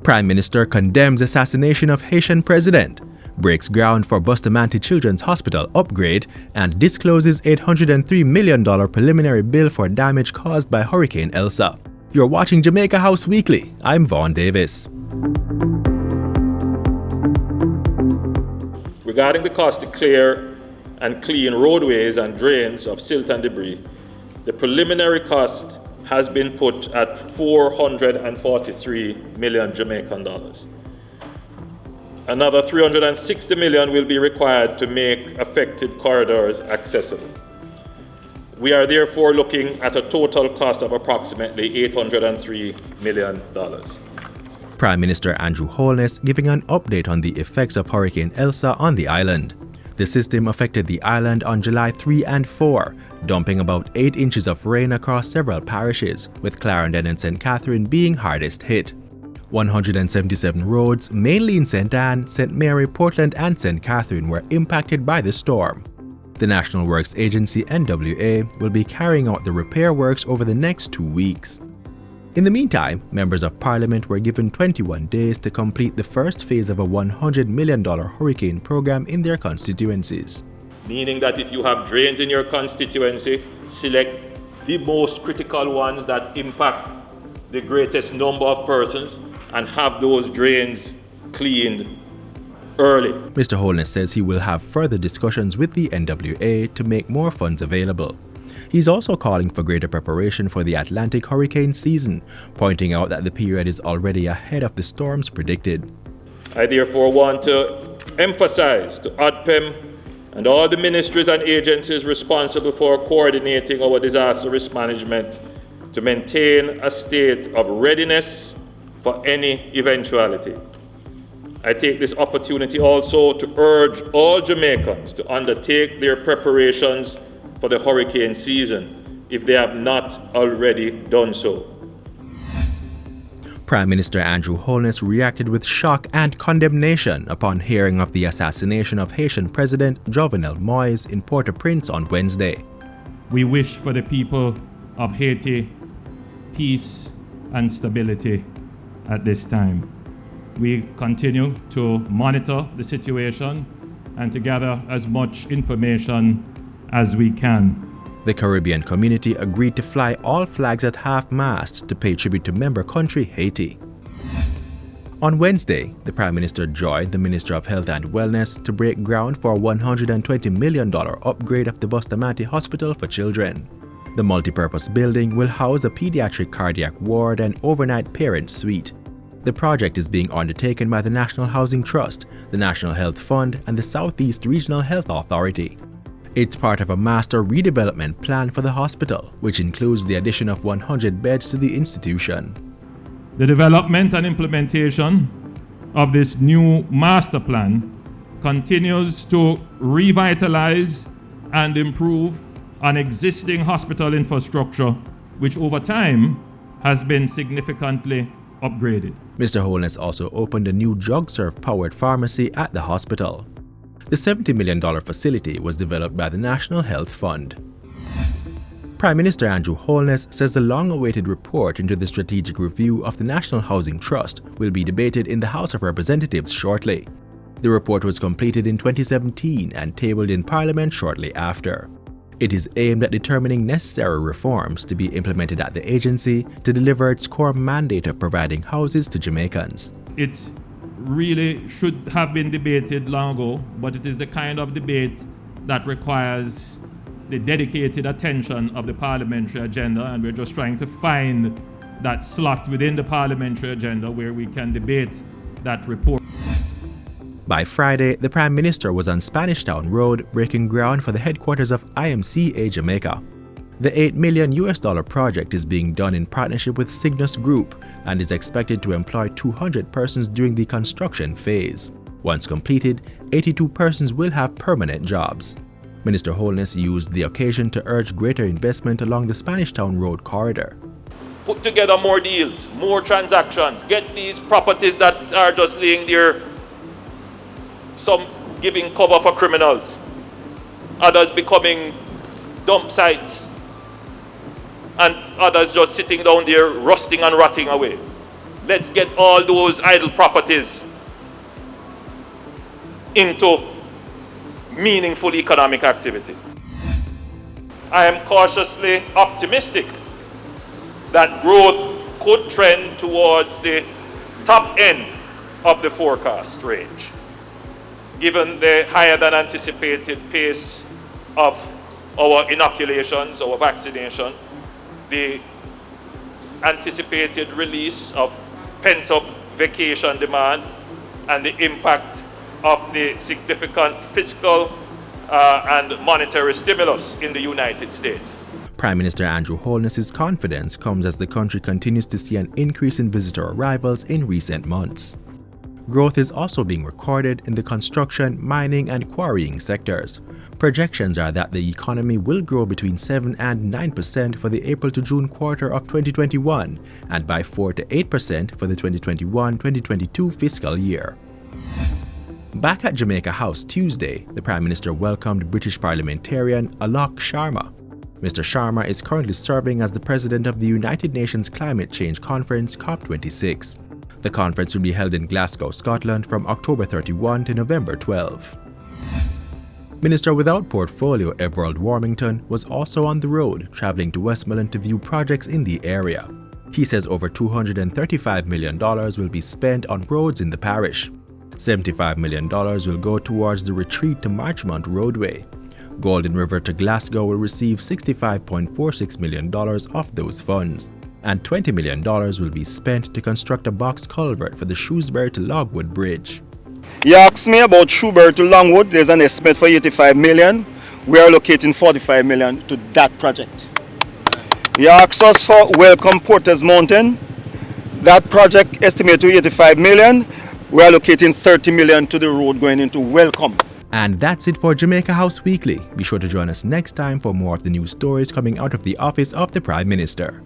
Prime Minister condemns assassination of Haitian president, breaks ground for Bustamante Children's Hospital upgrade, and discloses $803 million preliminary bill for damage caused by Hurricane Elsa. You're watching Jamaica House Weekly. I'm Vaughn Davis. Regarding the cost to clear and clean roadways and drains of silt and debris, the preliminary cost has been put at 443 million Jamaican dollars. Another 360 million will be required to make affected corridors accessible. We are therefore looking at a total cost of approximately $803 million. Prime Minister Andrew Holness giving an update on the effects of Hurricane Elsa on the island. The system affected the island on July 3 and 4, dumping about 8 inches of rain across several parishes, with Clarendon and St. Catherine being hardest hit. 177 roads, mainly in St. Anne, St. Mary, Portland and St. Catherine were impacted by the storm. The National Works Agency (NWA) will be carrying out the repair works over the next 2 weeks. In the meantime, members of Parliament were given 21 days to complete the first phase of a $100 million hurricane program in their constituencies. Meaning that if you have drains in your constituency, select the most critical ones that impact the greatest number of persons and have those drains cleaned early. Mr. Holness says he will have further discussions with the NWA to make more funds available. He's also calling for greater preparation for the Atlantic hurricane season, pointing out that the period is already ahead of the storms predicted. I therefore want to emphasize to ODPEM and all the ministries and agencies responsible for coordinating our disaster risk management to maintain a state of readiness for any eventuality. I take this opportunity also to urge all Jamaicans to undertake their preparations for the hurricane season, if they have not already done so. Prime Minister Andrew Holness reacted with shock and condemnation upon hearing of the assassination of Haitian President Jovenel Moïse in Port-au-Prince on Wednesday. We wish for the people of Haiti peace and stability at this time. We continue to monitor the situation and to gather as much information as we can. The Caribbean community agreed to fly all flags at half-mast to pay tribute to member country Haiti. On Wednesday, the Prime Minister joined the Minister of Health and Wellness to break ground for a $120 million upgrade of the Bustamante Hospital for children. The multipurpose building will house a pediatric cardiac ward and overnight parent suite. The project is being undertaken by the National Housing Trust, the National Health Fund, and the Southeast Regional Health Authority. It's part of a master redevelopment plan for the hospital, which includes the addition of 100 beds to the institution. The development and implementation of this new master plan continues to revitalize and improve an existing hospital infrastructure, which over time has been significantly upgraded. Mr. Holness also opened a new JugServe-powered pharmacy at the hospital. The $70 million facility was developed by the National Health Fund. Prime Minister Andrew Holness says the long-awaited report into the strategic review of the National Housing Trust will be debated in the House of Representatives shortly. The report was completed in 2017 and tabled in Parliament shortly after. It is aimed at determining necessary reforms to be implemented at the agency to deliver its core mandate of providing houses to Jamaicans. It really should have been debated long ago, but it is the kind of debate that requires the dedicated attention of the parliamentary agenda, and we're just trying to find that slot within the parliamentary agenda where we can debate that report. By Friday, the Prime Minister was on Spanish Town Road breaking ground for the headquarters of IMCA Jamaica. The $8 million project is being done in partnership with Cygnus Group and is expected to employ 200 persons during the construction phase. Once completed, 82 persons will have permanent jobs. Minister Holness used the occasion to urge greater investment along the Spanish Town Road corridor. Put together more deals, more transactions, get these properties that are just laying there, some giving cover for criminals, others becoming dump sites, and others just sitting down there rusting and rotting away. Let's get all those idle properties into meaningful economic activity. I am cautiously optimistic that growth could trend towards the top end of the forecast range, given the higher than anticipated pace of our inoculations, our vaccination, the anticipated release of pent-up vacation demand, and the impact of the significant fiscal and monetary stimulus in the United States. Prime Minister Andrew Holness's confidence comes as the country continues to see an increase in visitor arrivals in recent months. Growth is also being recorded in the construction, mining, and quarrying sectors. Projections are that the economy will grow between 7 and 9% for the April to June quarter of 2021 and by 4 to 8% for the 2021-2022 fiscal year. Back at Jamaica House Tuesday, the Prime Minister welcomed British parliamentarian Alok Sharma. Mr. Sharma is currently serving as the President of the United Nations Climate Change Conference COP26. The conference will be held in Glasgow, Scotland from October 31 to November 12. Minister without portfolio Everald Warmington was also on the road, traveling to Westmoreland to view projects in the area. He says over $235 million will be spent on roads in the parish. $75 million will go towards the Retreat to Marchmont roadway. Golden River to Glasgow will receive $65.46 million of those funds, and $20 million will be spent to construct a box culvert for the Shrewsbury to Logwood Bridge. You asked me about Shrewsbury to Longwood. There's an estimate for $85 million. We are allocating $45 million to that project. You asked us for Welcome Porters Mountain. That project estimated to $85 million. We are allocating $30 million to the road going into Welcome. And that's it for Jamaica House Weekly. Be sure to join us next time for more of the news stories coming out of the office of the Prime Minister.